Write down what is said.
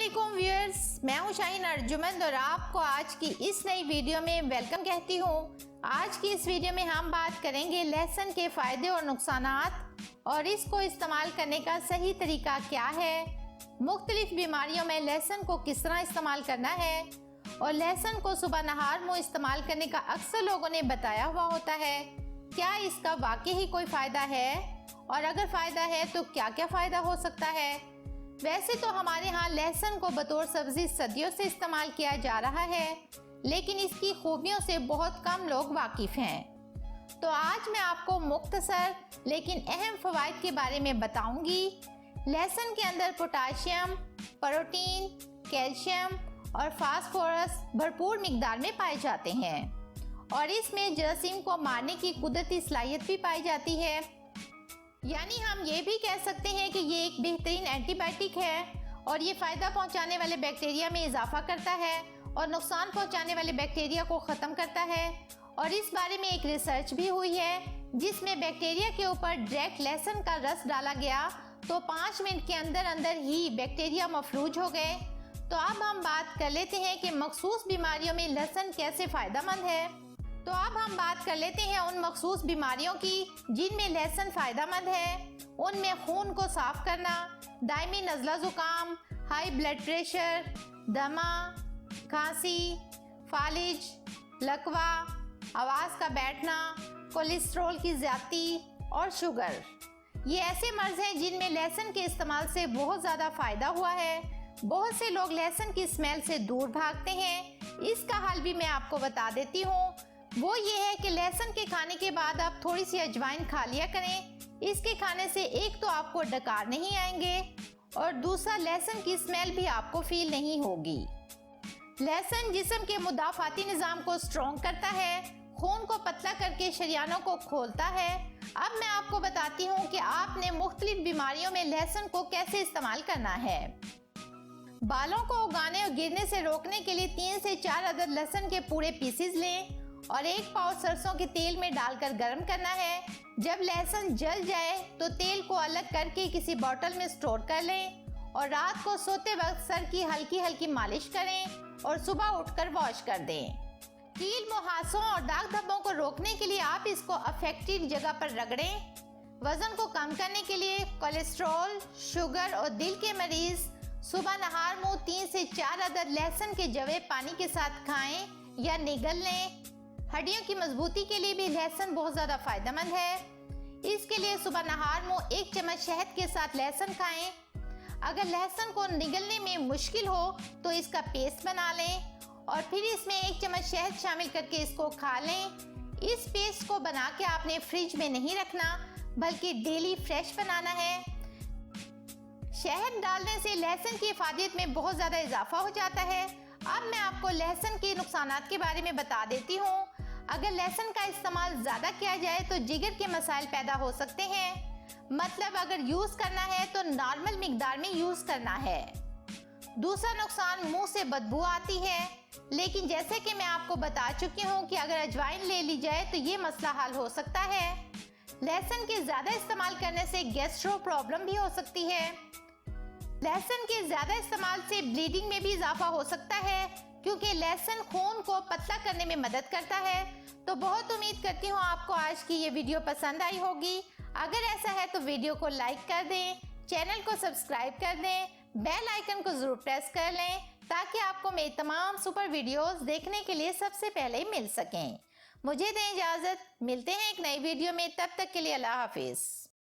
अस्सलामुअलैकुम व्यूअर्स, मैं हूं शाहीन अर्जुमंद और आपको आज की इस नई वीडियो में वेलकम कहती हूं। आज की इस वीडियो में हम बात करेंगे लहसुन के फ़ायदे और नुकसानात और इसको इस्तेमाल करने का सही तरीका क्या है, मुख्तलिफ बीमारियों में लहसुन को किस तरह इस्तेमाल करना है और लहसुन को सुबह नहार मुँह इस्तेमाल करने का अक्सर लोगों ने बताया हुआ होता है। क्या इसका वाकई ही कोई फ़ायदा है और अगर फ़ायदा है तो क्या क्या फ़ायदा हो सकता है। वैसे तो हमारे यहाँ लहसुन को बतौर सब्जी सदियों से इस्तेमाल किया जा रहा है, लेकिन इसकी खूबियों से बहुत कम लोग वाकिफ़ हैं। तो आज मैं आपको मुख्तसर लेकिन अहम फ़वाइद के बारे में बताऊंगी। लहसुन के अंदर पोटाशियम, प्रोटीन, कैल्शियम और फास्फोरस भरपूर मिकदार में पाए जाते हैं और इसमें जरासीम को मारने की कुदरती सलाहियत भी पाई जाती है। यानी हम ये भी कह सकते हैं कि ये एक बेहतरीन एंटीबायोटिक है और ये फ़ायदा पहुंचाने वाले बैक्टीरिया में इजाफा करता है और नुकसान पहुंचाने वाले बैक्टीरिया को ख़त्म करता है। और इस बारे में एक रिसर्च भी हुई है जिसमें बैक्टीरिया के ऊपर डायरेक्ट लहसुन का रस डाला गया तो 5 मिनट के अंदर अंदर ही बैक्टीरिया मफलूज हो गए। तो अब हम बात कर लेते हैं कि मखसूस बीमारियों में लहसुन कैसे फ़ायदेमंद है। तो अब हम बात कर लेते हैं उन मखसूस बीमारियों की जिनमें लहसुन फ़ायदेमंद है। उनमें खून को साफ करना, दायमी नज़ला ज़ुकाम, हाई ब्लड प्रेशर, दमा, खांसी, फालिज, लकवा, आवाज़ का बैठना, कोलेस्ट्रॉल की ज़्यादती और शुगर। ये ऐसे मर्ज़ हैं जिनमें लहसुन के इस्तेमाल से बहुत ज़्यादा फ़ायदा हुआ है। बहुत से लोग लहसुन की स्मेल से दूर भागते हैं। इसका हल भी मैं आपको बता देती हूँ। वो ये है कि लहसुन के खाने के बाद आप थोड़ी सी अजवाइन खा लिया करें। इसके खाने से एक तो आपको डकार नहीं आएंगे और दूसरा लहसुन की स्मेल भी आपको फील नहीं होगी। लहसुन जिस्म के मुदाफ़ाती निज़ाम को स्ट्रॉन्ग करता है, खून को पतला करके शरियानों को खोलता है। अब मैं आपको बताती हूँ कि आपने मुख्तलिफ बीमारियों में लहसुन को कैसे इस्तेमाल करना है। बालों को उगाने और गिरने से रोकने के लिए 3 से 4 अदद लहसुन के पूरे पीसेस लें और 1 पाव सरसों के तेल में डालकर गर्म करना है। जब लहसुन जल जाए तो तेल को अलग करके किसी बोतल में स्टोर कर लें और रात को सोते वक्त सर की हल्की हल्की मालिश करें और सुबह उठकर वॉश कर दें। कील, मुहासों और दाग धब्बों को रोकने के लिए आप इसको अफेक्टेड जगह पर रगड़ें। वजन को कम करने के लिए कोलेस्ट्रॉल, शुगर और दिल के मरीज सुबह नहार मुँह 3 से 4 अदद लहसुन के जवे पानी के साथ खाएं या निगल लें। हड्डियों की मजबूती के लिए भी लहसुन बहुत ज़्यादा फ़ायदेमंद है। इसके लिए सुबह नहार मुँह 1 चम्मच शहद के साथ लहसुन खाएं। अगर लहसुन को निगलने में मुश्किल हो तो इसका पेस्ट बना लें और फिर इसमें 1 चम्मच शहद शामिल करके इसको खा लें। इस पेस्ट को बना के आपने फ्रिज में नहीं रखना बल्कि डेली फ्रेश बनाना है। शहद डालने से लहसुन की इफादियत में बहुत ज़्यादा इजाफा हो जाता है। अब मैं आपको लहसुन के नुकसानात के बारे में बता देती हूँ। अगर लहसुन का इस्तेमाल ज़्यादा किया जाए तो जिगर के मसाइल पैदा हो सकते हैं। मतलब अगर यूज़ करना है तो नॉर्मल मिकदार में यूज़ करना है। दूसरा नुकसान, मुंह से बदबू आती है, लेकिन जैसे कि मैं आपको बता चुकी हूँ कि अगर अजवाइन ले ली जाए तो ये मसला हल हो सकता है। लहसुन के ज़्यादा इस्तेमाल करने से गैस्ट्रो प्रॉब्लम भी हो सकती है। लहसुन के ज़्यादा इस्तेमाल से ब्लीडिंग में भी इजाफा हो सकता है क्योंकि लहसुन खून को पतला करने में मदद करता है। तो बहुत उम्मीद करती हूँ आपको आज की ये वीडियो पसंद आई होगी। अगर ऐसा है तो वीडियो को लाइक कर दें, चैनल को सब्सक्राइब कर दें, बेल आइकन को ज़रूर प्रेस कर लें ताकि आपको मेरी तमाम सुपर वीडियोस देखने के लिए सबसे पहले मिल सकें। मुझे दें इजाज़त, मिलते हैं एक नई वीडियो में। तब तक के लिए अल्लाह हाफिज़।